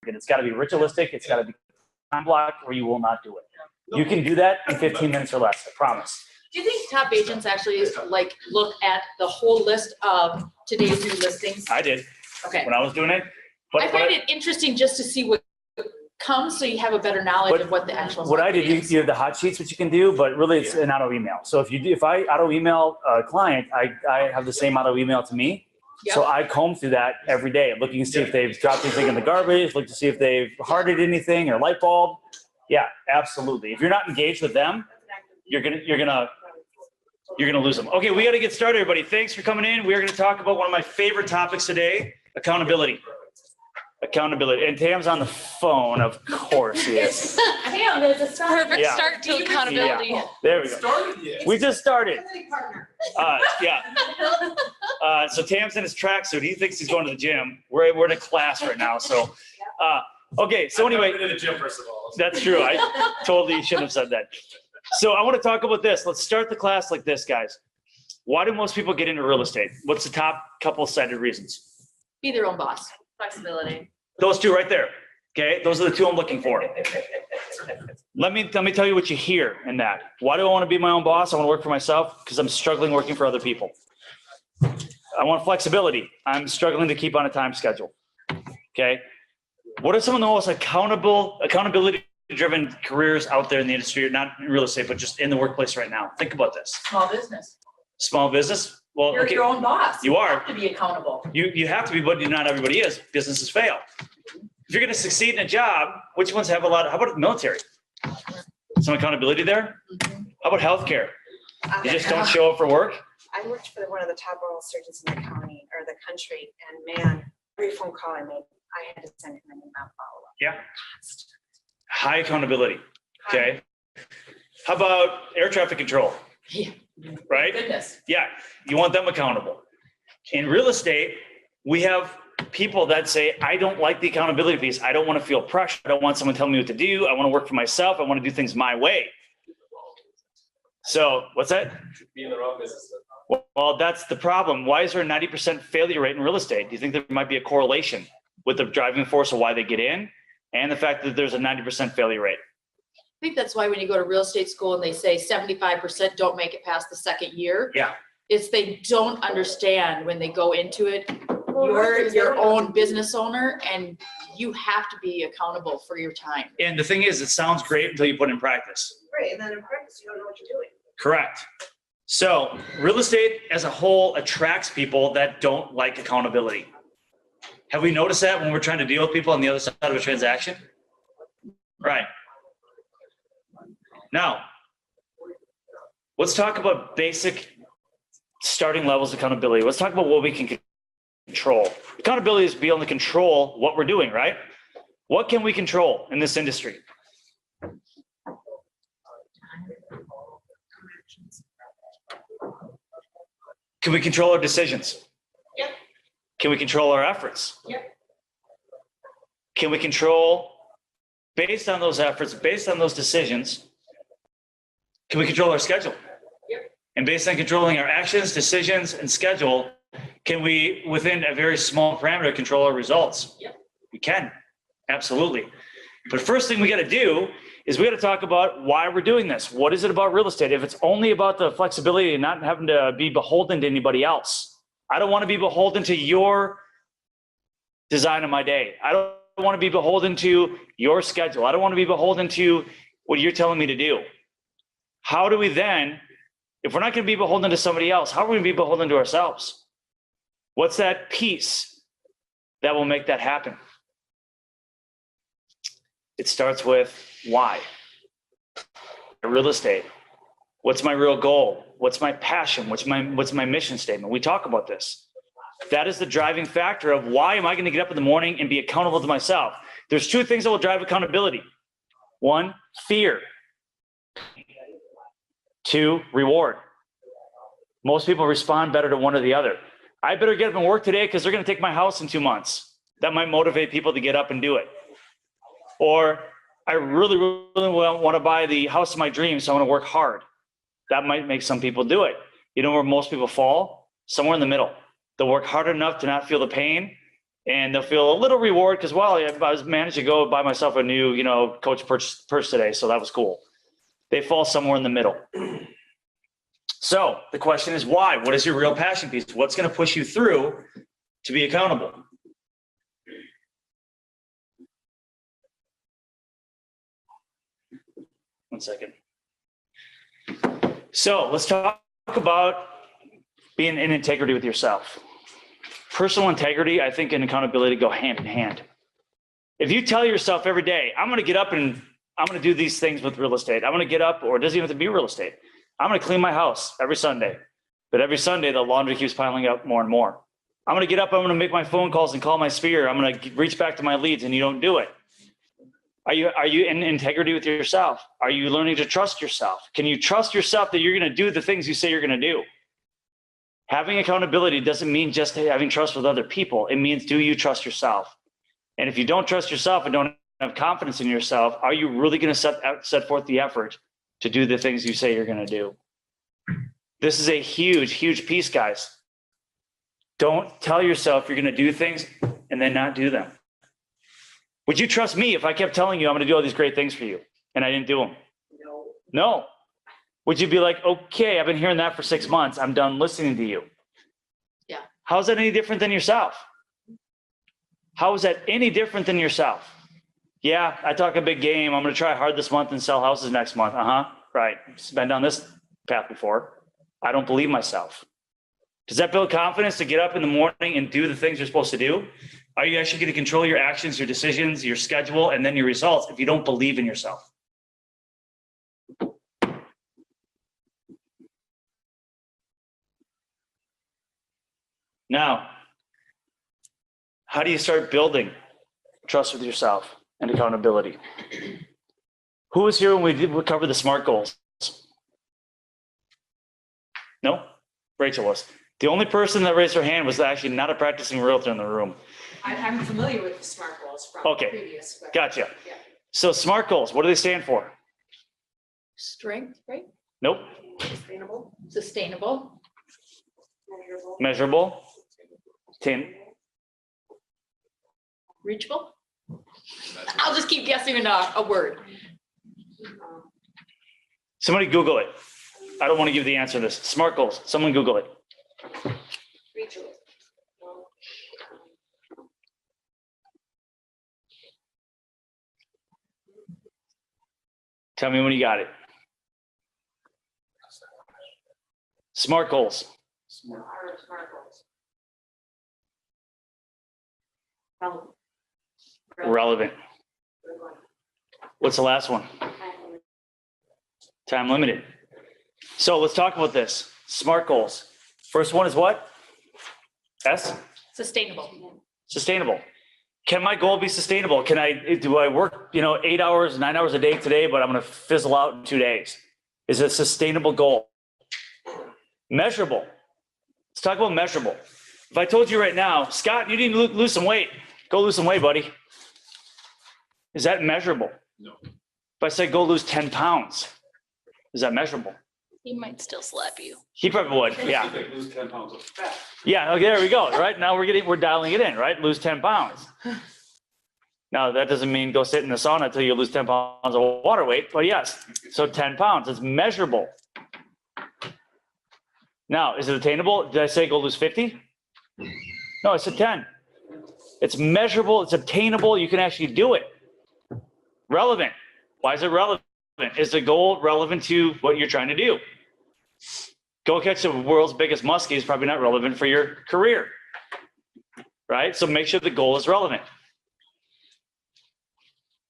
It's got to be ritualistic. It's got to be time blocked, or you will not do it. You can do that in 15 minutes or less, I promise. Do you think top agents actually like look at the whole list of today's new listings? I did Okay. when I was doing it. I find it interesting just to see what comes, so you have a better knowledge of what the actual What I did, is. you have the hot sheets, which you can do, but really it's an auto email. So if I auto email a client, I have the same auto email to me. Yep. So I comb through that every day, looking to see if they've dropped anything in the garbage, look to see if they've hearted anything or light bulb. Yeah, absolutely. If you're not engaged with them, you're gonna lose them. Okay, we got to get started, everybody. Thanks for coming in. We're going to talk about one of my favorite topics today: accountability. Accountability. And Tam's on the phone, of course he is. Tam, there's a Perfect Yeah. start to accountability. Yeah. There we go. We just started. Yeah. So Tam's in his tracksuit. He thinks he's going to the gym. We're in a class right now. So, okay. So anyway, I've been to the gym first of all. that's true. I totally shouldn't have said that. So I want to talk about this. Let's start the class like this, guys. Why do most people get into real estate? What's the top couple cited reasons? Be their own boss. Flexibility. Those two right there. Okay, those are the two I'm looking for. Let me tell you what you hear in that. Why do I want to be my own boss? I want to work for myself because I'm struggling working for other people. I want flexibility. I'm struggling to keep on a time schedule. Okay. What are some of the most accountability-driven careers out there in the industry? Not in real estate, but just in the workplace right now. Think about this. Small business. Small business. Well, You're okay. your own boss. You are. have to be accountable. You have to be, but not everybody is. Businesses fail. If you're going to succeed in a job, which ones have a lot? How about the military? Some accountability there. How about healthcare? You just don't show up for work. I worked for one of the top oral surgeons in the county or the country, and man, every phone call I made, I had to send him an email follow-up. Yeah. High accountability. Okay. How about air traffic control? Yeah. Right? Goodness. Yeah. You want them accountable. In real estate, we have people that say, I don't like the accountability piece. I don't want to feel pressure. I don't want someone telling me what to do. I want to work for myself. I want to do things my way. So what's that? Be in the wrong business. Well, that's the problem. Why is there a 90% failure rate in real estate? Do you think there might be a correlation with the driving force of why they get in and the fact that there's a 90% failure rate? I think that's why when you go to real estate school and they say 75% don't make it past the second year. Yeah. It's they don't understand when they go into it. You're your own business owner and you have to be accountable for your time. And the thing is, it sounds great until you put it in practice. Right, and then in practice, you don't know what you're doing. Correct. So real estate as a whole attracts people that don't like accountability. Have we noticed that when we're trying to deal with people on the other side of a transaction? Right. Now, let's talk about basic starting levels of accountability. Let's talk about what we can control. Accountability is be able to control what we're doing, right? What can we control in this industry? Can we control our decisions? Yep. Can we control our efforts? Yep. Can we control, based on those efforts, based on those decisions, can we control our schedule? Yep. And based on controlling our actions, decisions, and schedule, can we, within a very small parameter, control our results? Yep. We can, absolutely. But first thing we got to do is we got to talk about why we're doing this. What is it about real estate? If it's only about the flexibility and not having to be beholden to anybody else, I don't want to be beholden to your design of my day. I don't want to be beholden to your schedule. I don't want to be beholden to what you're telling me to do. How do we then, if we're not going to be beholden to somebody else, how are we going to be beholden to ourselves? What's that piece that will make that happen? It starts with why. Real estate. What's my real goal? What's my passion? What's my mission statement? We talk about this. That is the driving factor of why am I going to get up in the morning and be accountable to myself? There's two things that will drive accountability. One, fear. Two, reward. Most people respond better to one or the other. I better get up and work today because they're going to take my house in 2 months. That might motivate people to get up and do it. Or I really want to buy the house of my dreams, so I want to work hard. That might make some people do it. You know where most people fall? Somewhere in the middle. They'll work hard enough to not feel the pain And they'll feel a little reward because, well, I was managed to go buy myself a new, Coach purse today. So that was cool. They fall somewhere in the middle. So the question is why? What is your real passion piece? What's going to push you through to be accountable? One second. So let's talk about being in integrity with yourself. Personal integrity, I think, and accountability go hand in hand. If you tell yourself every day, I'm going to get up and I'm going to do these things with real estate. I'm going to get up, or it doesn't even have to be real estate. I'm going to clean my house every Sunday. But every Sunday, the laundry keeps piling up more and more. I'm going to get up, I'm going to make my phone calls and call my sphere. I'm going to reach back to my leads, and you don't do it. Are you in integrity with yourself? Are you learning to trust yourself? Can you trust yourself that you're going to do the things you say you're going to do? Having accountability doesn't mean just having trust with other people. It means, do you trust yourself? And if you don't trust yourself and don't have confidence in yourself, are you really going to set forth the effort to do the things you say you're going to do? This is a huge, huge piece, guys. Don't tell yourself you're going to do things and then not do them. Would you trust me if I kept telling you I'm going to do all these great things for you and I didn't do them? No. Would you be like, okay, I've been hearing that for 6 months. I'm done listening to you. Yeah. How is that any different than yourself? How is that any different than yourself? Yeah, I talk a big game. I'm going to try hard this month and sell houses next month. Right. Been down this path before. I don't believe myself. Does that build confidence to get up in the morning and do the things you're supposed to do? Are you actually going to control your actions, your decisions, your schedule, and then your results if you don't believe in yourself? Now, how do you start building trust with yourself and accountability? Who was here when we covered the SMART goals? No? Rachel was. The only person that raised her hand was actually not a practicing realtor in the room. I'm familiar with the SMART goals from Okay. previous. But Gotcha. Yeah. So SMART goals, what do they stand for? Strength, right? Nope. Sustainable, Sustainable, measurable. Measurable. reachable. I'll just keep guessing a word. Somebody Google it. I don't want to give the answer to this. SMART goals. Someone Google it. Reachable. Tell me when you got it. SMART goals. SMART goals. Relevant. What's the last one? Time limited. So let's talk about this. SMART goals. First one is what? S? Sustainable. Sustainable. Can my goal be sustainable? Do I work, 8 hours, 9 hours a day today, but I'm going to fizzle out in 2 days? Is it a sustainable goal? Measurable. Let's talk about measurable. If I told you right now, Scott, you need to lose some weight. Go lose some weight, buddy. Is that measurable? No. If I said go lose 10 pounds, is that measurable? He might still slap you. He probably would, yeah. Like lose 10 pounds of fat. Yeah, okay, there we go, right? Now we're dialing it in, right? Lose 10 pounds. Now, that doesn't mean go sit in the sauna until you lose 10 pounds of water weight, but yes. So 10 pounds, it's measurable. Now, is it attainable? Did I say go lose 50? No, I said 10. It's measurable, it's obtainable, you can actually do it. Relevant. Why is it relevant? Is the goal relevant to what you're trying to do? Go catch the world's biggest muskie is probably not relevant for your career, right? So make sure the goal is relevant.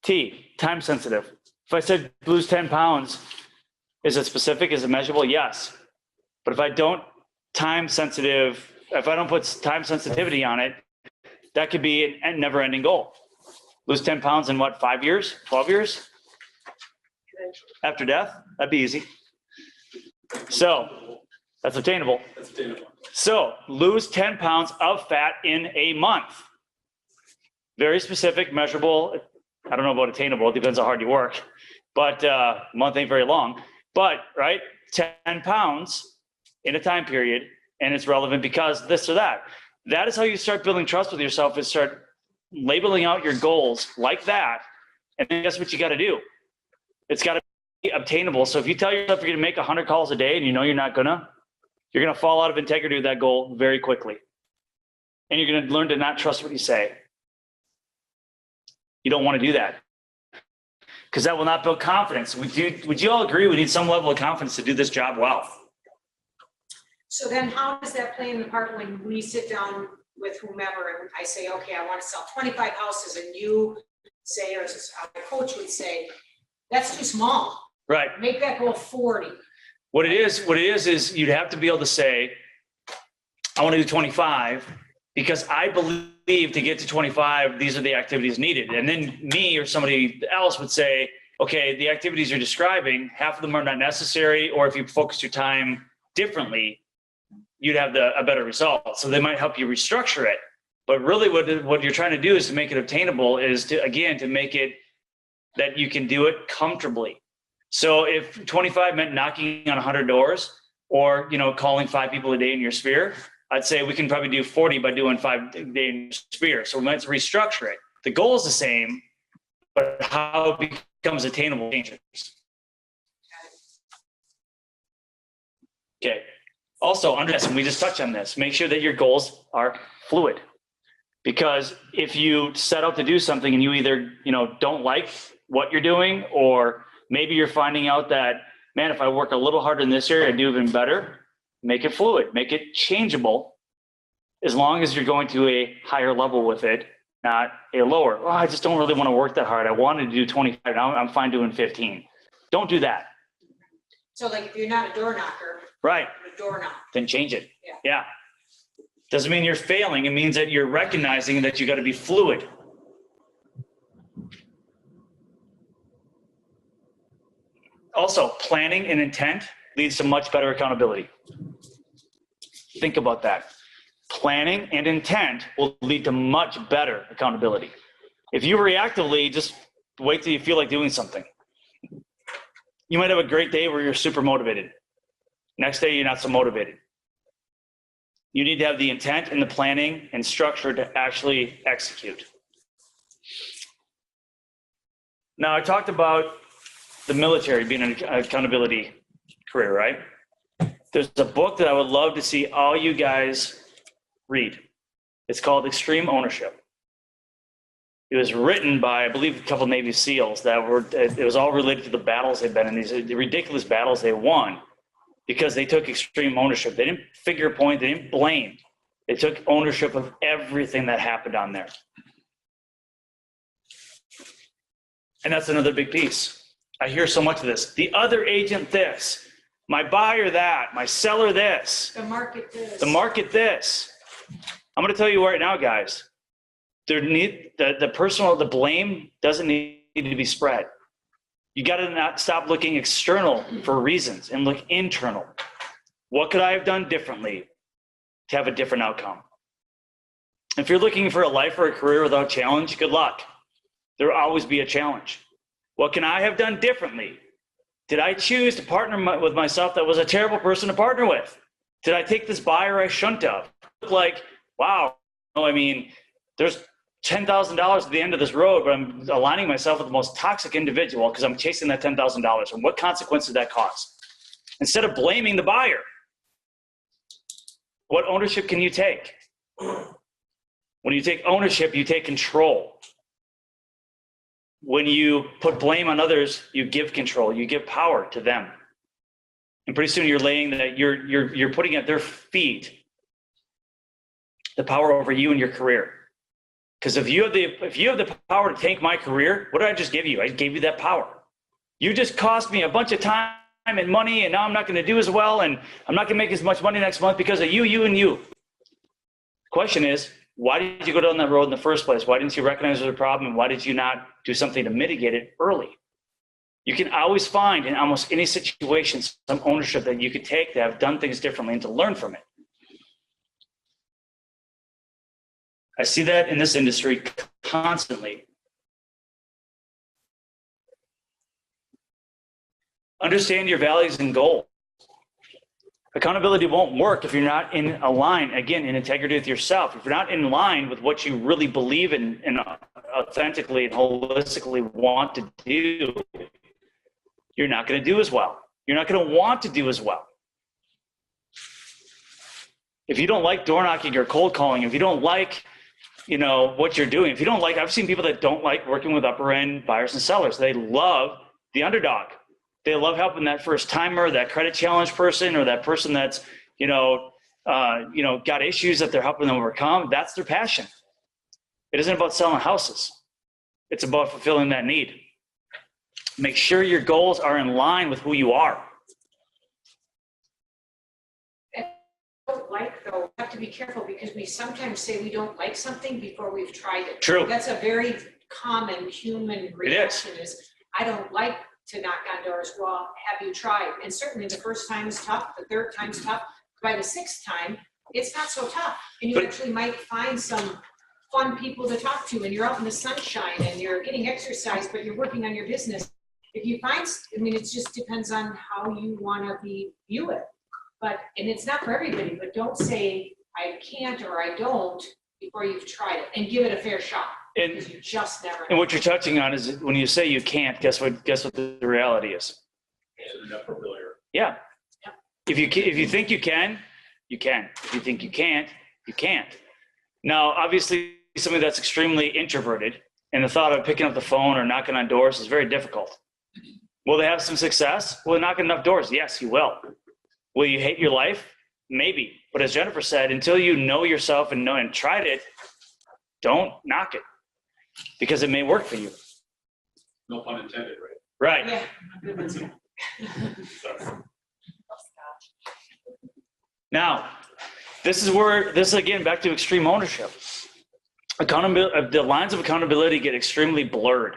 T, time sensitive. If I said lose 10 pounds, is it specific? Is it measurable? Yes. But if I don't put time sensitivity on it, that could be a never ending goal. Lose 10 pounds in what, 5 years, 12 years? After death? That'd be easy. So that's obtainable. That's attainable. So lose 10 pounds of fat in a month. Very specific, measurable. I don't know about attainable. It depends how hard you work. But a month ain't very long. But, right, 10 pounds in a time period, and it's relevant because this or that. That is how you start building trust with yourself, is start labeling out your goals like that. And then guess what you got to do? It's got to be obtainable. So if you tell yourself you're going to make 100 calls a day and you know you're not gonna, you're going to fall out of integrity with that goal very quickly. And you're going to learn to not trust what you say. You don't want to do that, because that will not build confidence. Would you all agree we need some level of confidence to do this job well? So then how does that play in the part when we sit down with whomever and I say, okay, I want to sell 25 houses, and you say, or as a coach would say, that's too small. Right. Make that goal 40. What it is you'd have to be able to say, I want to do 25 because I believe to get to 25, these are the activities needed. And then me or somebody else would say, okay, the activities you're describing, half of them are not necessary, or if you focus your time differently, you'd have a better result. So they might help you restructure it. But really what you're trying to do is to make it obtainable, is to make it that you can do it comfortably. So if 25 meant knocking on 100 doors, or, calling 5 people a day in your sphere, I'd say we can probably do 40 by doing 5 a day in your sphere. So we might restructure it. The goal is the same, but how it becomes attainable changes. Okay. Also, and we just touched on this, make sure that your goals are fluid. Because if you set out to do something and you either, don't like what you're doing, or maybe you're finding out that, man, if I work a little harder in this area, I do even better, make it fluid, make it changeable, as long as you're going to a higher level with it, not a lower. Oh, I just don't really want to work that hard. I wanted to do 25, now I'm fine doing 15. Don't do that. So like if you're not a door knocker, Right. a door knock. Then change it. Yeah. Doesn't mean you're failing. It means that you're recognizing that you got to be fluid. Also, planning and intent leads to much better accountability. Think about that. Planning and intent will lead to much better accountability. If you reactively just wait till you feel like doing something, you might have a great day where you're super motivated. Next day, you're not so motivated. You need to have the intent and the planning and structure to actually execute. Now, I talked about the military being an accountability career, right? There's a book that I would love to see all you guys read. It's called Extreme Ownership. It was written by, I believe, a couple of Navy SEALs it was all related to the battles they've been in, the ridiculous battles they won, because they took extreme ownership. They didn't figure point, they didn't blame. They took ownership of everything that happened on there. And that's another big piece. I hear so much of this. The other agent this, my buyer that, my seller this. The market this. The market this. I'm going to tell you right now, guys, the blame doesn't need to be spread. You got to not stop looking external for reasons and look internal. What could I have done differently to have a different outcome? If you're looking for a life or a career without challenge, good luck. There will always be a challenge. What can I have done differently? Did I choose to partner with myself that was a terrible person to partner with? Did I take this buyer I shouldn't have? Like, wow, there's $10,000 at the end of this road, but I'm aligning myself with the most toxic individual because I'm chasing that $10,000. And what consequence did that cause? Instead of blaming the buyer, what ownership can you take? When you take ownership, you take control. When you put blame on others, you give control, you give power to them. And pretty soon you're laying that you're putting at their feet the power over you and your career. Because if you have the power to tank my career, what did I just give you? I gave you that power. You just cost me a bunch of time and money, and now I'm not going to do as well, and I'm not going to make as much money next month because of you, and you. The question is, why did you go down that road in the first place? Why didn't you recognize there's a problem? And why did you not do something to mitigate it early? You can always find in almost any situation some ownership that you could take to have done things differently and to learn from it. I see that in this industry constantly. Understand your values and goals. Accountability won't work if you're not in integrity with yourself. If you're not in line with what you really believe in and authentically and holistically want to do, you're not going to do as well. You're not going to want to do as well. If you don't like door knocking or cold calling, if you don't like, what you're doing, if you don't like, I've seen people that don't like working with upper end buyers and sellers. They love the underdog. They love helping that first timer, that credit challenge person, or that person that's, got issues that they're helping them overcome. That's their passion. It isn't about selling houses. It's about fulfilling that need. Make sure your goals are in line with who you are. Though, have to be careful because we sometimes say we don't like something before we've tried it. True. That's a very common human reaction is, I don't like to knock on doors. Well, have you tried? And certainly the first time is tough, the third time's tough. By the sixth time, it's not so tough. And you actually might find some fun people to talk to, and you're out in the sunshine and you're getting exercise, but you're working on your business. If you find, it just depends on how you want to view it. And it's not for everybody, but don't say, I can't or I don't before you've tried it, and give it a fair shot. Because you just never know. And what you're touching on is when you say you can't, guess what the reality is? Yeah. If you think you can, you can. If you think you can't, you can't. Now, obviously, somebody that's extremely introverted and the thought of picking up the phone or knocking on doors is very difficult. Will they have some success? Will they knock on enough doors? Yes, you will. Will you hate your life? Maybe. But as Jennifer said, until you know yourself and tried it, don't knock it, because it may work for you. No pun intended, right? Right. Yeah. Now, this is again back to extreme ownership. Accountability, the lines of accountability get extremely blurred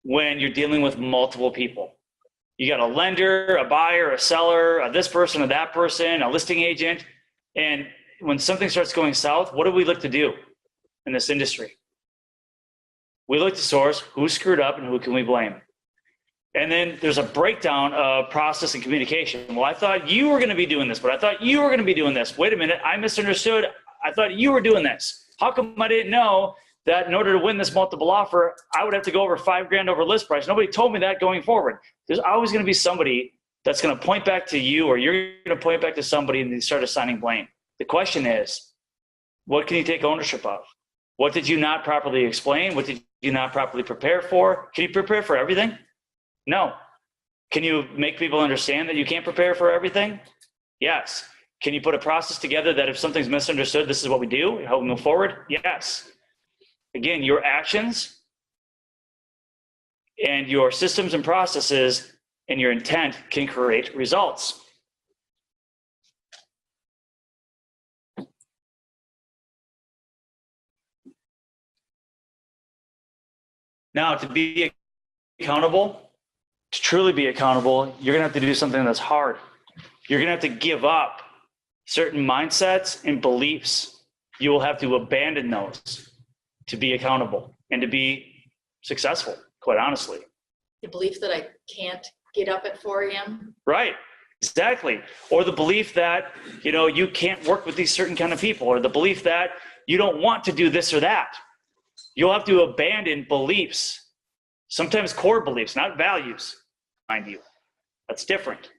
when you're dealing with multiple people. You got a lender, a buyer, a seller, this person or that person, a listing agent. And when something starts going south, what do we look to do in this industry? We look to source who screwed up and who can we blame. And then there's a breakdown of process and communication. Well, I thought you were going to be doing this, but I thought you were going to be doing this. Wait a minute, I misunderstood. I thought you were doing this. How come I didn't know that in order to win this multiple offer, I would have to go over $5,000 over list price? Nobody told me that going forward. There's always going to be somebody that's going to point back to you, or you're going to point back to somebody and they start assigning blame. The question is, what can you take ownership of? What did you not properly explain? What did you not properly prepare for? Can you prepare for everything? No. Can you make people understand that you can't prepare for everything? Yes. Can you put a process together that if something's misunderstood, this is what we do, help move forward? Yes. Again, your actions and your systems and processes and your intent can create results. Now, to be accountable, to truly be accountable, you're going to have to do something that's hard. You're going to have to give up certain mindsets and beliefs. You will have to abandon those to be accountable and to be successful, quite honestly. The belief that I can't get up at 4 a.m. Right, exactly. Or the belief that, you can't work with these certain kind of people, or the belief that you don't want to do this or that. You'll have to abandon beliefs, sometimes core beliefs, not values, mind you. That's different.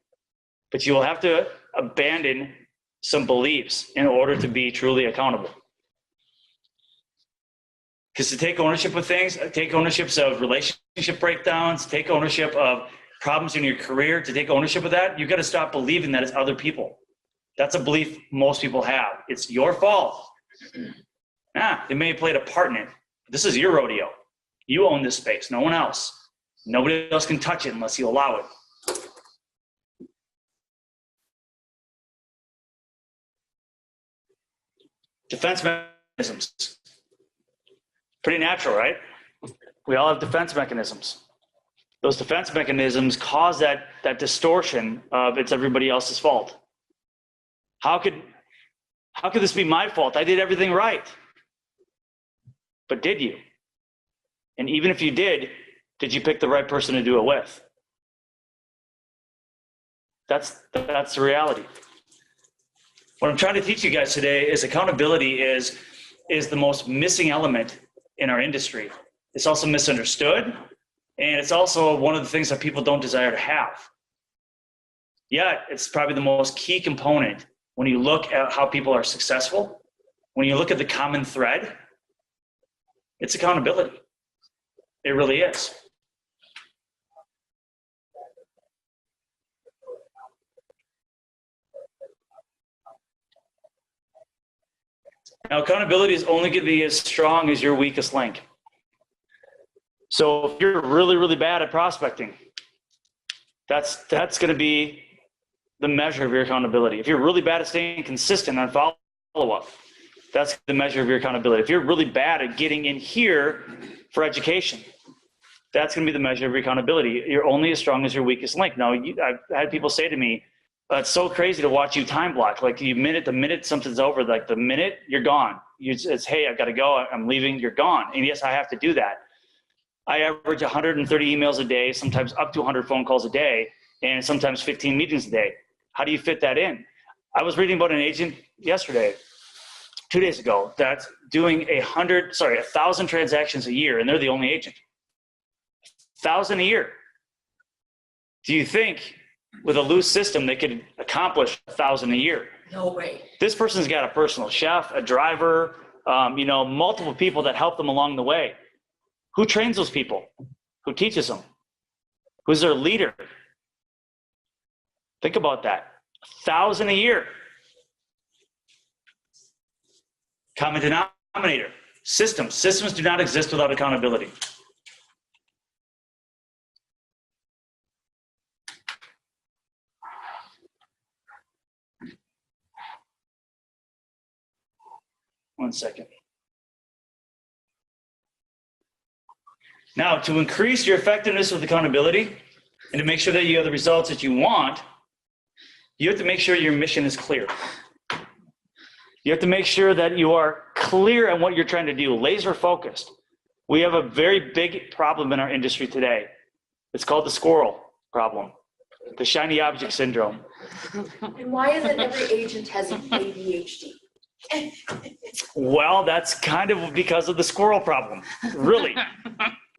But you will have to abandon some beliefs in order to be truly accountable. Because to take ownership of things, take ownerships of relationship breakdowns, take ownership of problems in your career, to take ownership of that, you've got to stop believing that it's other people. That's a belief most people have. It's your fault. They may have played a part in it. This is your rodeo. You own this space, no one else. Nobody else can touch it unless you allow it. Defense mechanisms. Pretty natural, right? We all have defense mechanisms. Those defense mechanisms cause that distortion of it's everybody else's fault. How could this be my fault? I did everything right. But did you? And even if you did you pick the right person to do it with? That's the reality. What I'm trying to teach you guys today is accountability is the most missing element in our industry. It's also misunderstood, and it's also one of the things that people don't desire to have. Yet, it's probably the most key component when you look at how people are successful. When you look at the common thread, it's accountability. It really is. Now, accountability is only going to be as strong as your weakest link. So if you're really, really bad at prospecting, that's going to be the measure of your accountability. If you're really bad at staying consistent on follow-up, that's the measure of your accountability. If you're really bad at getting in here for education, that's going to be the measure of your accountability. You're only as strong as your weakest link. Now, I've had people say to me, it's so crazy to watch you time block. Like the minute something's over, like the minute you're gone, it's, hey, I've got to go. I'm leaving. You're gone. And yes, I have to do that. I average 130 emails a day, sometimes up to 100 phone calls a day, and sometimes 15 meetings a day. How do you fit that in? I was reading about an agent yesterday, 2 days ago, that's doing 1,000 transactions a year, and they're the only agent. 1,000 a year. Do you think with a loose system they could accomplish 1,000 a year? No way. This person's got a personal chef, a driver, multiple people that help them along the way. Who trains those people? Who teaches them? Who's their leader? Think about that. 1,000 a year. Common denominator. Systems. Systems do not exist without accountability. One second. Now, to increase your effectiveness with accountability and to make sure that you have the results that you want, you have to make sure your mission is clear. You have to make sure that you are clear on what you're trying to do, laser focused. We have a very big problem in our industry today. It's called the squirrel problem, the shiny object syndrome. And why isn't every agent has ADHD? Well, that's kind of because of the squirrel problem, really.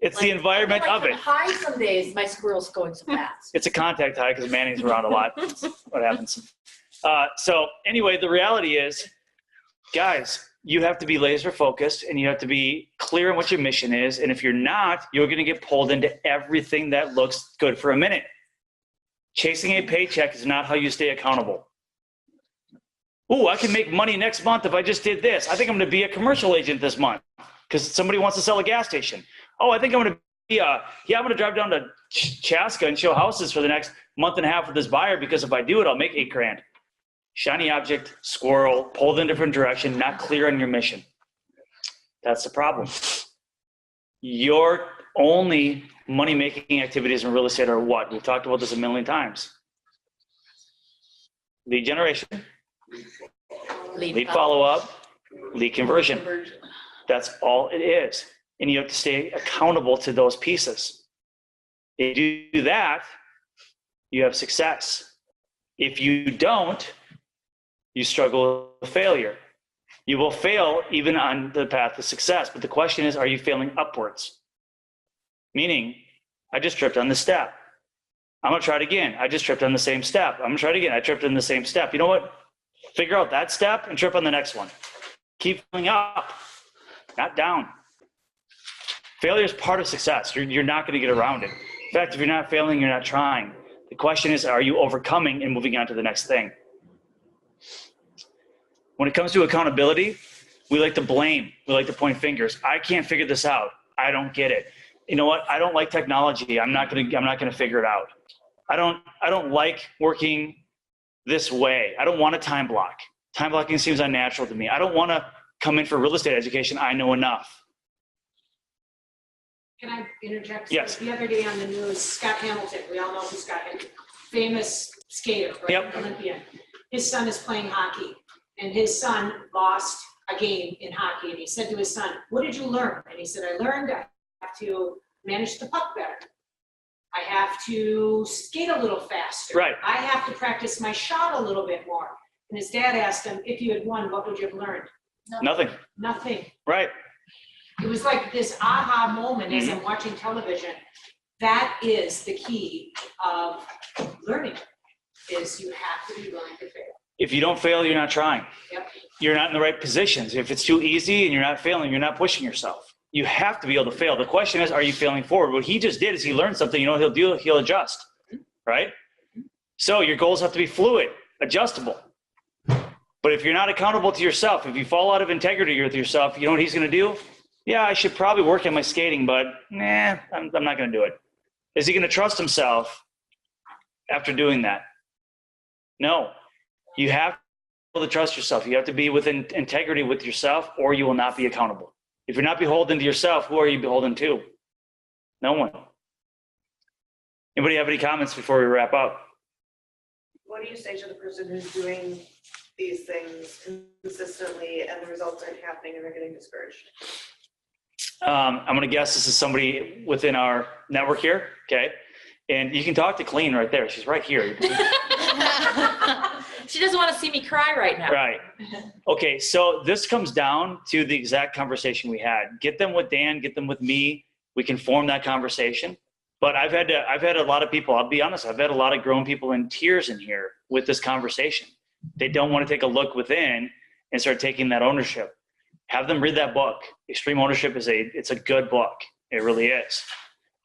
It's the environment of it. High some days, my squirrel's going so fast. It's a contact high because Manning's around a lot. That's what happens. So anyway, the reality is, guys, you have to be laser focused and you have to be clear on what your mission is. And if you're not, you're going to get pulled into everything that looks good for a minute. Chasing a paycheck is not how you stay accountable. Ooh, I can make money next month if I just did this. I think I'm going to be a commercial agent this month because somebody wants to sell a gas station. Oh, I think I'm going to be I'm going to drive down to Chaska and show houses for the next month and a half with this buyer because if I do it, I'll make $8,000. Shiny object, squirrel, pulled in a different direction, not clear on your mission. That's the problem. Your only money-making activities in real estate are what? We've talked about this a million times. Lead generation, lead follow-up, lead conversion. That's all it is. And you have to stay accountable to those pieces. If you do that, you have success. If you don't, you struggle with failure. You will fail even on the path to success. But the question is, are you failing upwards? Meaning, I just tripped on the step. I'm going to try it again. I just tripped on the same step. I'm going to try it again. I tripped on the same step. You know what? Figure out that step and trip on the next one. Keep going up, not down. Failure is part of success. You're not going to get around it. In fact, if you're not failing, you're not trying. The question is, are you overcoming and moving on to the next thing? When it comes to accountability, we like to blame. We like to point fingers. I can't figure this out. I don't get it. You know what? I don't like technology. I'm not going to figure it out. I don't like working this way. I don't want a time block. Time blocking seems unnatural to me. I don't want to come in for real estate education. I know enough. Can I interject? Yes. The other day on the news, Scott Hamilton, we all know who Scott is, famous skater, right? Yep. Olympian. His son is playing hockey, and his son lost a game in hockey, and he said to his son, "What did you learn?" And he said, "I learned I have to manage the puck better. I have to skate a little faster. Right. I have to practice my shot a little bit more." And his dad asked him, if you had won, what would you have learned? Nothing. Nothing. Right. It was like this aha moment as Mm-hmm. I'm watching television. That is the key of learning, is you have to be willing to fail. If you don't fail, you're not trying. Yep. You're not in the right positions. If it's too easy and you're not failing, you're not pushing yourself. You have to be able to fail. The question is, are you failing forward? What he just did is he learned something. You know what he'll do? He'll adjust, right? So your goals have to be fluid, adjustable. But if you're not accountable to yourself, if you fall out of integrity with yourself, you know what he's going to do? Yeah, I should probably work on my skating, but nah, I'm not going to do it. Is he going to trust himself after doing that? No. You have to trust yourself. You have to be within integrity with yourself, or you will not be accountable. If you're not beholden to yourself, who are you beholden to? No one. Anybody have any comments before we wrap up? What do you say to the person who's doing these things consistently and the results aren't happening and they're getting discouraged? I'm going to guess this is somebody within our network here, okay? And you can talk to Colleen right there. She's right here. She doesn't want to see me cry right now. Right. Okay, so this comes down to the exact conversation we had. Get them with Dan, get them with me. We can form that conversation. But I've had a lot of people, I'll be honest, I've had a lot of grown people in tears in here with this conversation. They don't want to take a look within and start taking that ownership. Have them read that book. Extreme Ownership it's a good book. It really is.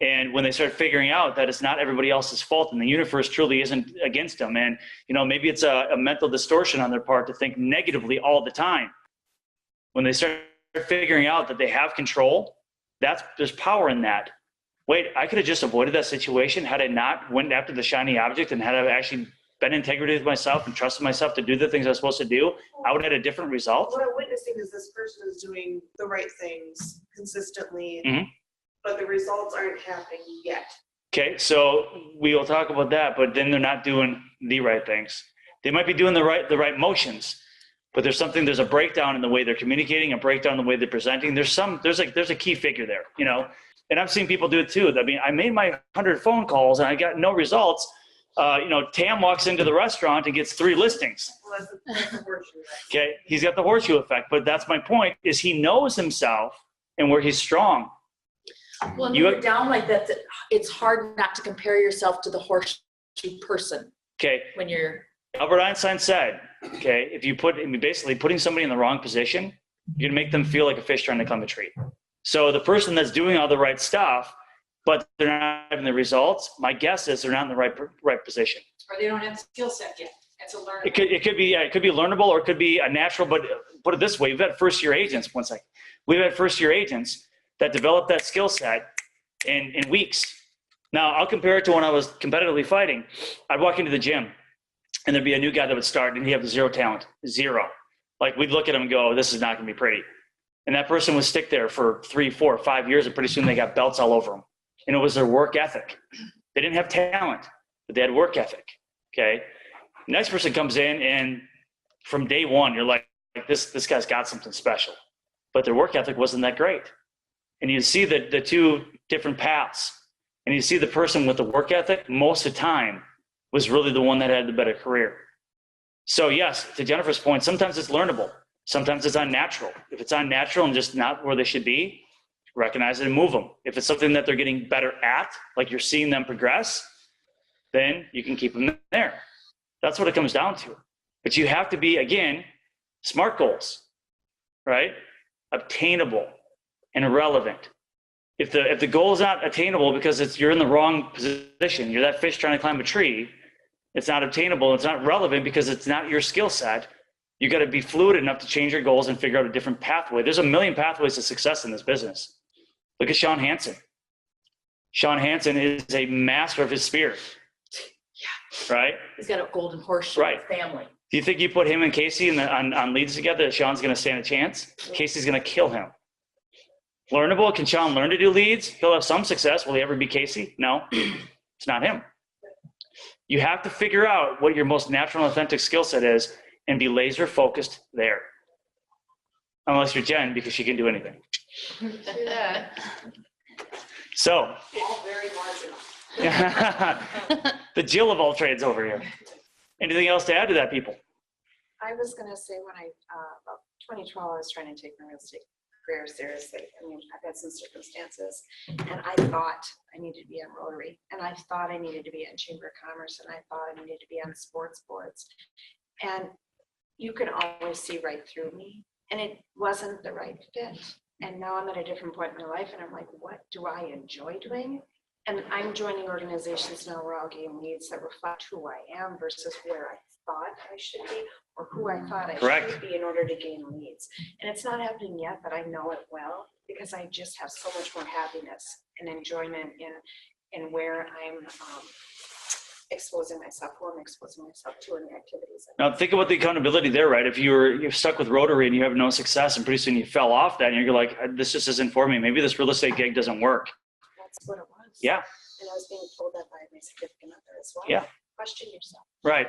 And when they start figuring out that it's not everybody else's fault and the universe truly isn't against them, and maybe it's a mental distortion on their part to think negatively all the time. When they start figuring out that they have control, there's power in that. Wait, I could have just avoided that situation had I not went after the shiny object, and had I actually been integrated with myself and trusted myself to do the things I was supposed to do, I would have had a different result. What I'm witnessing is this person is doing the right things consistently, Mhm. but the results aren't happening yet. Okay, so we will talk about that, but then they're not doing the right things. They might be doing the right motions, but there's a breakdown in the way they're communicating, a breakdown in the way they're presenting. There's a key figure there, and I've seen people do it too. I mean, I made my 100 phone calls and I got no results. Tam walks into the restaurant and gets 3 listings. Well, that's the horseshoe. Okay, he's got the horseshoe effect, but that's my point, is he knows himself and where he's strong. Well, when you're down like that, it's hard not to compare yourself to the horseshoe person Okay, when you're. Albert Einstein said, okay, if you basically putting somebody in the wrong position, you're gonna make them feel like a fish trying to climb a tree. So the person that's doing all the right stuff, but they're not having the results, my guess is they're not in the right position. Or they don't have the skill set yet. That's a learning. It could be learnable, or it could be a natural, but put it this way, we've had first-year agents, we've had first-year agents that develop that skill set in weeks. Now, I'll compare it to when I was competitively fighting. I'd walk into the gym, and there'd be a new guy that would start, and he'd have 0 talent, 0. Like, we'd look at him and go, this is not going to be pretty. And that person would stick there for 3, 4, 5 years, and pretty soon they got belts all over them. And it was their work ethic. They didn't have talent, but they had work ethic, okay? Next person comes in, and from day one, you're like this guy's got something special. But their work ethic wasn't that great. And you see the 2 different paths. And you see the person with the work ethic, most of the time, was really the one that had the better career. So yes, to Jennifer's point, sometimes it's learnable. Sometimes it's unnatural. If it's unnatural and just not where they should be, recognize it and move them. If it's something that they're getting better at, like you're seeing them progress, then you can keep them there. That's what it comes down to. But you have to be, again, SMART goals, right? Obtainable and relevant. If the goal is not attainable because you're in the wrong position, you're that fish trying to climb a tree, it's not obtainable, it's not relevant because it's not your skill set. You got to be fluid enough to change your goals and figure out a different pathway. There's a million pathways to success in this business. Look at Sean Hansen. Sean Hansen is a master of his sphere. Yeah. Right? He's got a golden horseshoe family. Do you think you put him and Casey on leads together, that Sean's going to stand a chance? Casey's going to kill him. Learnable, can Sean learn to do leads? He'll have some success. Will he ever be Casey? No, it's not him. You have to figure out what your most natural and authentic skill set is and be laser focused there. Unless you're Jen, because she can do anything. So, All very marginal. the Jill of all trades over here. Anything else to add to that, people? I was gonna say when about 2012, I was trying to take my real estate career seriously. I mean, I've had some circumstances, and I thought I needed to be on Rotary, and I thought I needed to be on Chamber of Commerce, and I thought I needed to be on sports boards. And you can always see right through me, and it wasn't the right fit. And now I'm at a different point in my life, and I'm like, what do I enjoy doing? And I'm joining organizations now where I'll gain leads that reflect who I am versus where I thought I should be or who I thought I Correct. should be in order to gain leads. And it's not happening yet, but I know it well because I just have so much more happiness and enjoyment in where I'm exposing myself, who I'm exposing myself to in the activities. Now think about the accountability there, right? If you're stuck with Rotary and you have no success and pretty soon you fell off that and you're like, this just isn't for me. Maybe this real estate gig doesn't work. That's what it was. Yeah. And I was being told that by my significant other as well. Yeah. Question yourself. Right.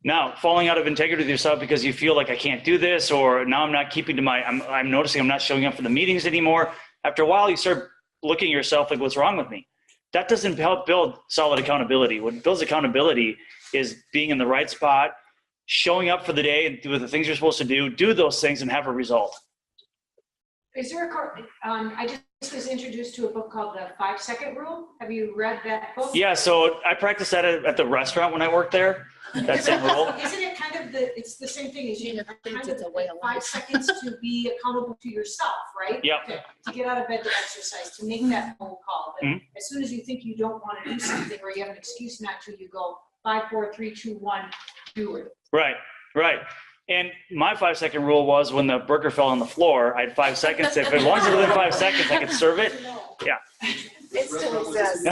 Now, falling out of integrity with yourself because you feel like I can't do this, or now I'm not keeping to I'm noticing I'm not showing up for the meetings anymore. After a while, you start looking at yourself like, what's wrong with me? That doesn't help build solid accountability. What builds accountability is being in the right spot, showing up for the day and do the things you're supposed to do those things and have a result. Is there I just was introduced to a book called The 5-Second Rule. Have you read that book? Yeah, so I practiced that at the restaurant when I worked there. That same rule. Isn't it kind of it's the same thing as you Yeah, kind it's of a way of life. 5 seconds to be accountable to yourself, right? Yep. To get out of bed to exercise, to make that phone call. But as soon as you think you don't want to do something or you have an excuse not to, you go 5, 4, 3, 2, 1, do it. Right. And my 5-second rule was when the burger fell on the floor, I had 5 seconds. If as long as it was within 5 seconds, I could serve it. Yeah. It still exists. Oh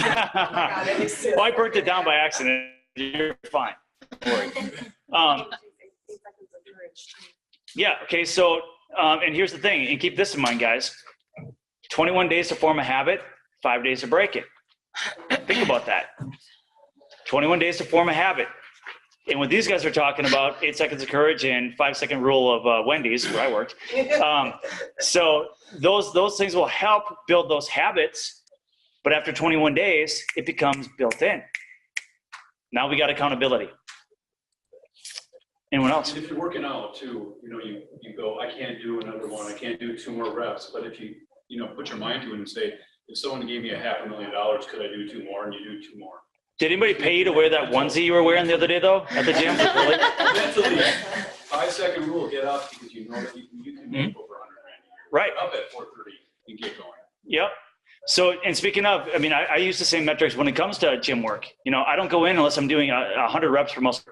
my God, it exists. Well, I burnt it down by accident. You're fine. Don't worry. Yeah. Okay. So, and here's the thing, and keep this in mind, guys. 21 days to form a habit, 5 days to break it. Think about that. 21 days to form a habit. And what these guys are talking about, 8 seconds of courage and 5-second rule of Wendy's, where I worked. So those things will help build those habits. But after 21 days, it becomes built in. Now we got accountability. Anyone else? And if you're working out too, you go, I can't do another one, I can't do 2 more reps. But if you put your mind to it and say, if someone gave me $500,000, could I do 2 more? And you do 2 more. Did anybody pay you to wear that onesie you were wearing the other day, though, at the gym? Really? Eventually, 5-second rule, get up because you know that you can make over $100,000 a year. Right. Up at 4:30 and get going. Yep. So, and speaking of, I mean, I use the same metrics when it comes to gym work. I don't go in unless I'm doing 100 reps for most.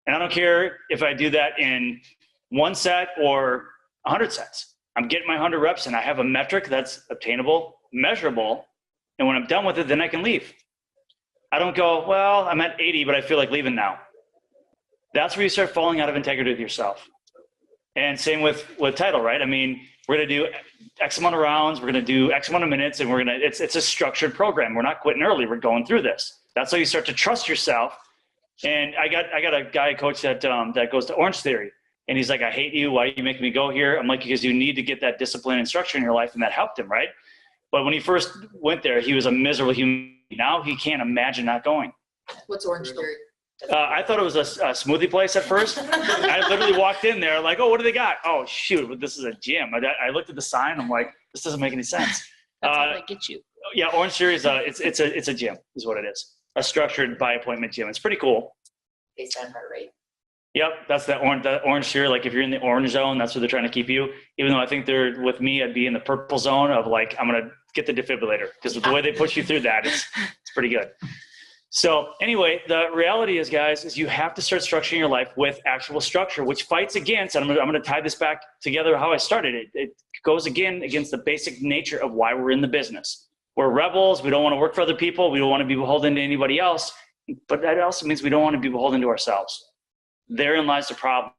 And I don't care if I do that in 1 set or 100 sets. I'm getting my 100 reps and I have a metric that's obtainable, measurable. And when I'm done with it, then I can leave. I don't go, well, I'm at 80, but I feel like leaving now. That's where you start falling out of integrity with yourself. And same with title, right? I mean, we're going to do X amount of rounds, we're going to do X amount of minutes, and it's a structured program. We're not quitting early. We're going through this. That's how you start to trust yourself. And I got a guy coach that goes to Orange Theory. And he's like, I hate you. Why are you making me go here? I'm like, because you need to get that discipline and structure in your life. And that helped him, right? But when he first went there, he was a miserable human. Now he can't imagine not going. What's Orange Theory? I thought it was a smoothie place at first. I literally walked in there like, oh, what do they got? Oh, shoot, this is a gym. I looked at the sign. I'm like, this doesn't make any sense. That's how they get you. Yeah, Orange Theory is it's a gym is what it is. A structured by appointment gym. It's pretty cool. Based on heart rate. Yep, that's the Orange Theory. Like if you're in the orange zone, that's where they're trying to keep you. Even though I think they're with me, I'd be in the purple zone of like, I'm going to get the defibrillator because the way they push you through that, it's pretty good. So anyway, the reality is, guys, is you have to start structuring your life with actual structure, which fights against, and I'm going to tie this back together how I started it. It goes again against the basic nature of why we're in the business. We're rebels. We don't want to work for other people. We don't want to be beholden to anybody else. But that also means we don't want to be beholden to ourselves. Therein lies the problem.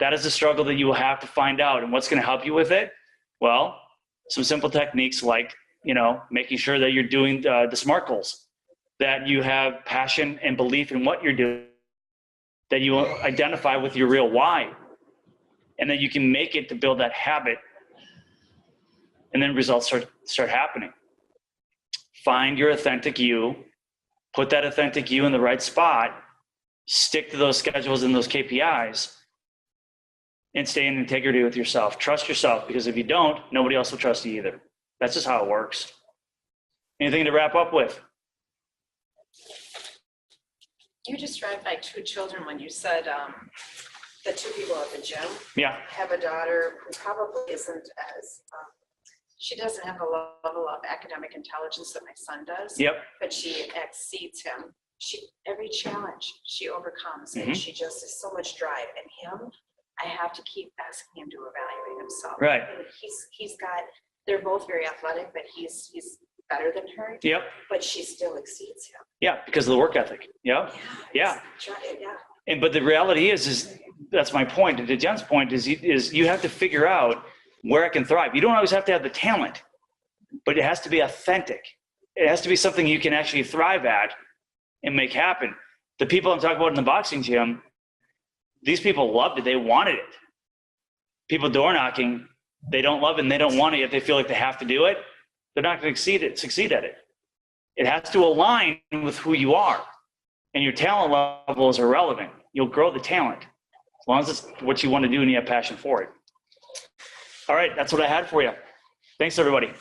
That is the struggle that you will have to find out. And what's going to help you with it? Well, some simple techniques like, making sure that you're doing the SMART goals, that you have passion and belief in what you're doing, that you identify with your real why, and that you can make it to build that habit, and then results start happening. Find your authentic you, put that authentic you in the right spot, stick to those schedules and those KPIs, and stay in integrity with yourself. Trust yourself, because if you don't, nobody else will trust you either. That's just how it works. Anything to wrap up with? You described my two children when you said the two people at the gym. Yeah. Have a daughter who probably isn't as, she doesn't have the level of academic intelligence that my son does. Yep. But she exceeds him. Every challenge she overcomes, Mhm. and she just has so much drive. And him, I have to keep asking him to evaluate himself. Right. And he's got, they're both very athletic, but he's better than her, Yep. but she still exceeds him. Yeah, because of the work ethic. Yep. Yeah. Yeah. But the reality is that's my point. To Jen's point is you have to figure out where I can thrive. You don't always have to have the talent, but it has to be authentic. It has to be something you can actually thrive at and make happen. The people I'm talking about in the boxing gym, these people loved it. They wanted it. People door knocking, they don't love it and they don't want it, yet they feel like they have to do it. They're not going to succeed at it. It has to align with who you are, and your talent level is irrelevant. You'll grow the talent as long as it's what you want to do and you have passion for it. All right, that's what I had for you. Thanks, everybody.